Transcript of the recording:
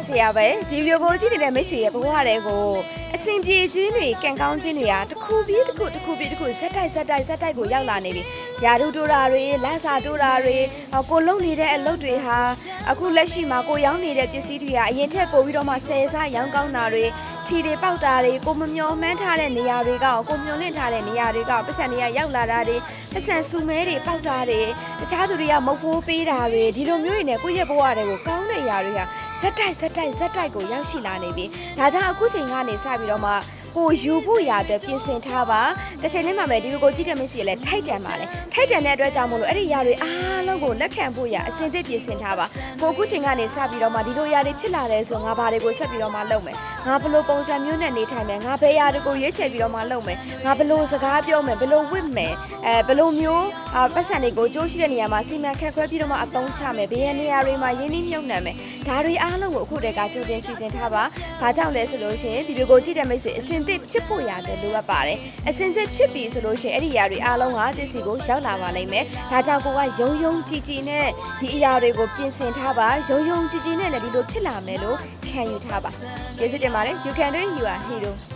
ဆရာပဲဒီဗီဒီယိုကိုကြည့်နေတဲ့မိတ်ဆွေရဲ့ဘဝတွေကိုအဆင်ပြေခြင်းတွေကံကောင်းခြင်းတွေကတစ်ခုပြီးတစ်ခုဇက်တိုက်ကိုရောက်လာနေပြီယာရုတိုးတာတွေလမ်းစာတိုးတာတွေကိုလုံနေတဲ့အလုပ်တွေဟာအခုလက်ရှိမှာကိုရောင်းနေတဲ့ပစ္စည်းတွေကအရင်ထက်ပိုပြီးတော့မှ10ဆရောင်းကောင်းတာတွေထီတွေပေါက်တာတွေကိုမမျောမှန်းထားတဲ့နေရာတွေကကိုမျောလင့်ထားတဲ့နေရာတွေကပတ်စံတွေကရောက်လာတာတွေပတ်စံစုမဲတွေပေါက်တာတွေတခြားသူတွေကမုတ်ဖိုးပေးတာတွေဒီလိုမျိုးတွေနဲ့ကိုယ့်ရဲ့ဘဝတွေကိုကောင်းတဲ့အရာတွေကဇက်တိုက်ကိုရောက်ရှိလာနေပြီဒါကြောင့်အခုချိန်ကနေစပြီးတော့မှကိုယူဖို့ရအတွက်ပြင်ဆင်ထားပါတစ်ချိန်လေးမှာပဲဒီလိုကိုကြည့်တဲ့မိတ်ဆွေလည်းထိုက်တန်ပါလေထိုက်တန်တဲ့အတွက်ကြောင့်မို့လို့အဲ့ဒီຢာတွေအားလုံးကိုလက်ခံဖို့ရအစင်သစ်ပြင်ဆင်ထားပါကိုအခုချိန်ကနေစပြီးတော့မှဒီလိုຢာတွေဖြစ်လာတယ်ဆိုငါဘာတွေကိုဆက်ပြီးတော့မှလုပ်မယ်ငါဘလို့ပုံစံမျိုးနဲ့နေထိုင်မယ်ငါဘယ်ຢာတွေကိုရွေးချယ်ပြီးတော့မှလုပ်မယ်ငါဘလို့စကားပြောမယ်ဘလို့ဝစ်မယ်ဘလို့မျိုးပတ်စံတွေကိုကြိုးရှိတဲ့နေရာမှာစီမံခန့်ခွဲပြီးတော့မှအသုံးချမယ်ဘယ်နေရာတွေမှာရင်းနှီးမြှုပ်နှံမယ်ဒါတွေအားလုံးကိုအခုတည်းကကြိုတင်စီစဉ်ထားပါဘာကြောင့်လဲဆိုလို့ရှိရင်ဒီလိုကိုကြည့်တဲ့မိတ်ဆွေအစင်သစ်ဖြစ်ဖို့ရတယ်လိုအပ်ပါတယ်အစင်သစ်ဖြစ်ပြီဆိုလို့ရှိရင်အဲ့ဒီຢာတွေအားလုံးကသစ်စီကိုရောက်လာပါလိမ့်မယ်ဒါကြောင့်ကိုကယုံကြည်နဲ့ဒီအရာတွေကိုပြင်ဆင်ထားပါယုံကြည်နဲ့လည်းဒီလိုဖြစ်လာမယ်လို့ခံယူထားပါကျေးဇူးတင်ပါတယ် You can do it you are hero